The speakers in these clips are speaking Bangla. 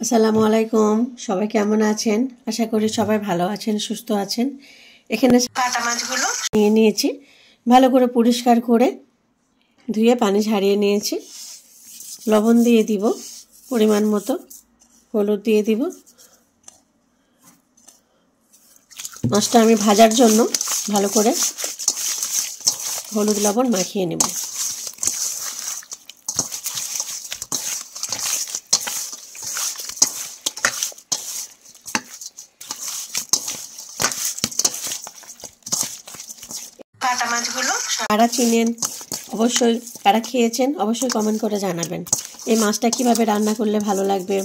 আসসালামু আলাইকুম। সবাই কেমন আছেন? আশা করি সবাই ভালো আছেন, সুস্থ আছেন। এখানে কাটা মাছগুলো নিয়ে নিয়েছি, ভালো করে পরিষ্কার করে ধুয়ে পানি ঝারিয়ে নিয়েছি। লবণ দিয়ে দিব পরিমাণ মতো, হলুদ দিয়ে দিব। মাছটা আমি ভাজার জন্য ভালো করে হলুদ লবণ মাখিয়ে নেব। কাটা মাছগুলো কারা চিনেন অবশ্যই, কারা খেয়েছেন অবশ্যই কমেন্ট করে জানাবেন এই মাছটা কিভাবে রান্না করলে ভালো লাগবে।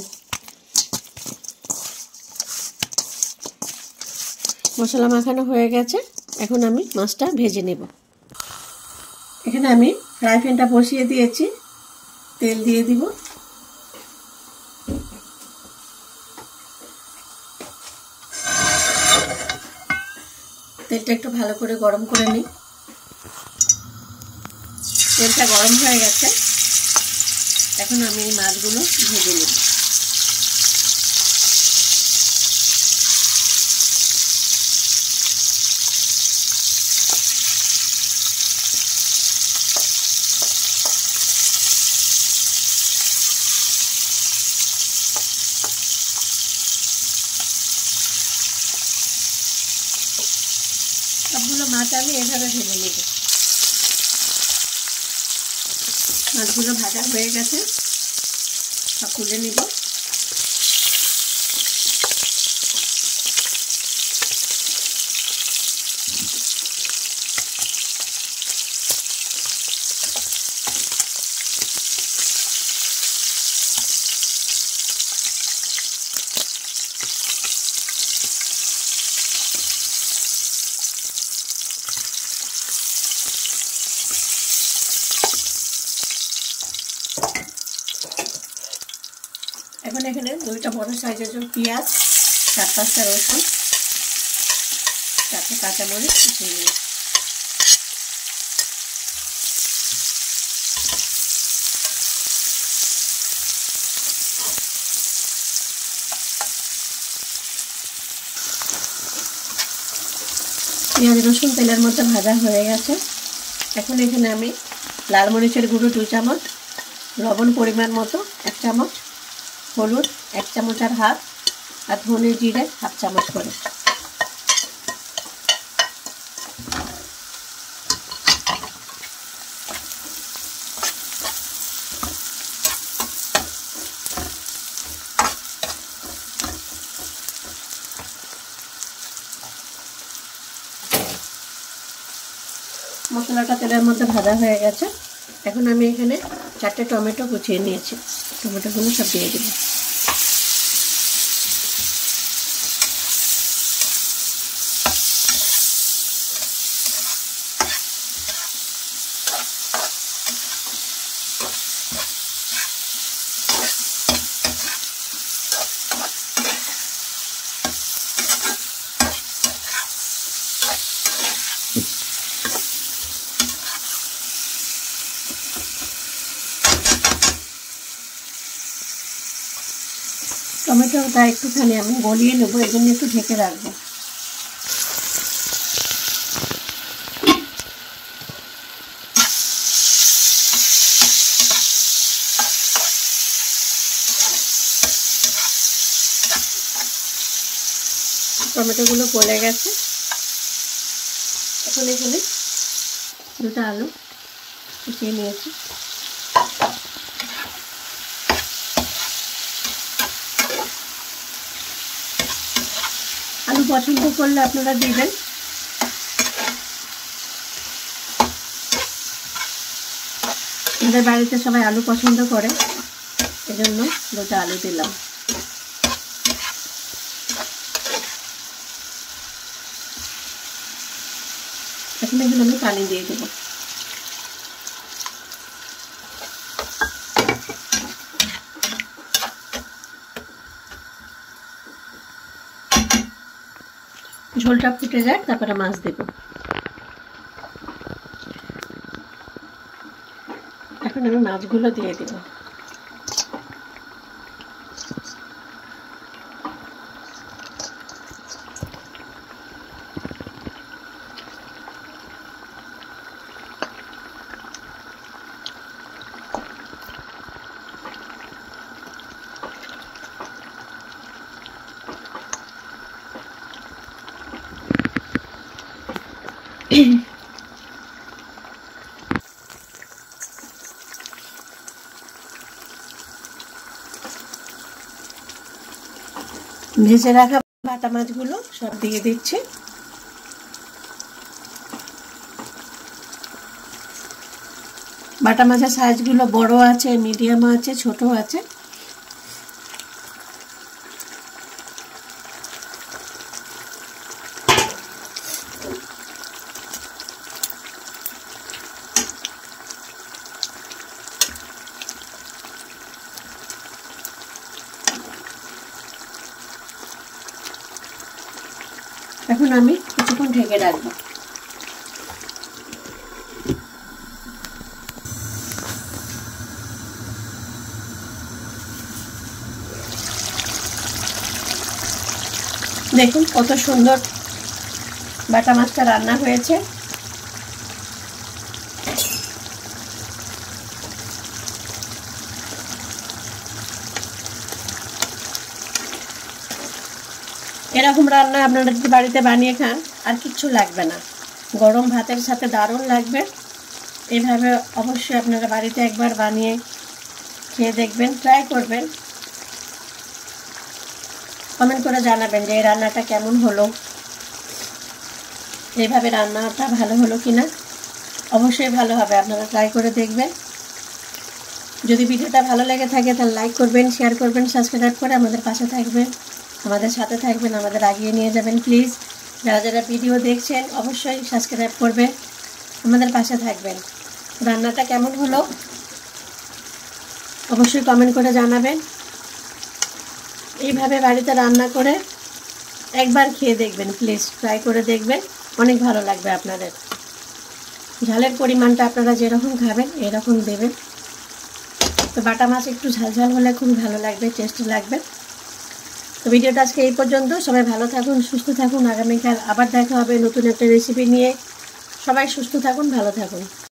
মশলা মাখানো হয়ে গেছে, এখন আমি মাছটা ভেজে নেব। এখানে আমি ফ্রাই প্যানটা বসিয়ে দিয়েছি, তেল দিয়ে দিব। তেলটা একটু ভালো করে গরম করে নিই। তেলটা গরম হয়ে গেছে, এখন আমি এই মাছগুলো ভেজে নেব। সবগুলো মাছ আমি এভাবে ভেজে নেব। মাছগুলো ভাজা হয়ে গেছে, সব তুলে নিব। এখন এখানে 2টা বড় সাইজের পেঁয়াজ, 4-5টা রসুন, 4টে কাঁচামরিচ দিয়ে নিই। পেঁয়াজ রসুন তেলের মধ্যে ভাজা হয়ে গেছে, এখন এখানে আমি লাল মরিচের গুঁড়ো 2 চামচ, লবণ পরিমাণ মতো 1 চামচ, হলুদ 1 চামচ আর হাফ, আর ধনে জিরে 1/2 চামচ করে। মশলাটা তেলের মধ্যে ভাজা হয়ে গেছে, এখন আমি এখানে 4টে টমেটো কুচিয়ে নিয়েছি, টমেটোগুলো সব দিয়ে দেব। টমেটোটা একটুখানি আমি গলিয়ে নেবো, এই জন্য একটু ঢেকে রাখবো। টমেটোগুলো গলে গেছে, এখন এখানে 2টা আলু কুচিয়ে নিয়েছি। আলু পছন্দ করলে আপনারা দিবেন। আমাদের বাড়িতে সবাই আলু পছন্দ করে, এজন্য 2টা আলু দিলাম। এখন এখানে আমি পানি দিয়ে দেবো। ঝোলটা ফুটে যায়, তারপরে মাছ দেব। এখন আমি মাছগুলো দিয়ে দেব। ভেজে রাখা বাটা মাছগুলো সব দিয়ে দিচ্ছি। বাটা মাছের সাইজগুলো বড় আছে, মিডিয়াম আছে, ছোট আছে। এখন আমি কিছুক্ষণ ঢেকে রাখবো। দেখুন কত সুন্দর বাটা মাছটা রান্না হয়েছে। এরকম রান্না আপনারা যদি বাড়িতে বানিয়ে খান আর কিচ্ছু লাগবে না, গরম ভাতের সাথে দারুণ লাগবে। এইভাবে অবশ্যই আপনারা বাড়িতে একবার বানিয়ে খেয়ে দেখবেন, ট্রাই করবেন, কমেন্ট করে জানাবেন যে এই রান্নাটা কেমন হলো, এইভাবে রান্নাটা ভালো হলো কিনা। অবশ্যই ভালো হবে, আপনারা ট্রাই করে দেখবেন। যদি ভিডিওটা ভালো লেগে থাকে তাহলে লাইক করবেন, শেয়ার করবেন, সাবস্ক্রাইব করে আমাদের পাশে থাকবেন, আমাদের সাথে থাকবেন, আমাদের আগিয়ে নিয়ে যাবেন প্লিজ। যারা যারা ভিডিও দেখছেন অবশ্যই সাবস্ক্রাইব করবেন, আমাদের পাশে থাকবেন। রান্নাটা কেমন হলো অবশ্যই কমেন্ট করে জানাবেন। এইভাবে বাড়িতে রান্না করে একবার খেয়ে দেখবেন প্লিজ, ট্রাই করে দেখবেন, অনেক ভালো লাগবে আপনাদের। ঝালের পরিমাণটা আপনারা যেরকম খাবেন এরকম দেবেন। তো বাটা মাছ একটু ঝালঝাল হলে খুবই ভালো লাগবে, টেস্টি লাগবে। তো ভিডিওটা আজকে এই পর্যন্ত। সবাই ভালো থাকুন, সুস্থ থাকুন। আগামীকাল আবার দেখা হবে নতুন একটা রেসিপি নিয়ে। সবাই সুস্থ থাকুন, ভালো থাকুন।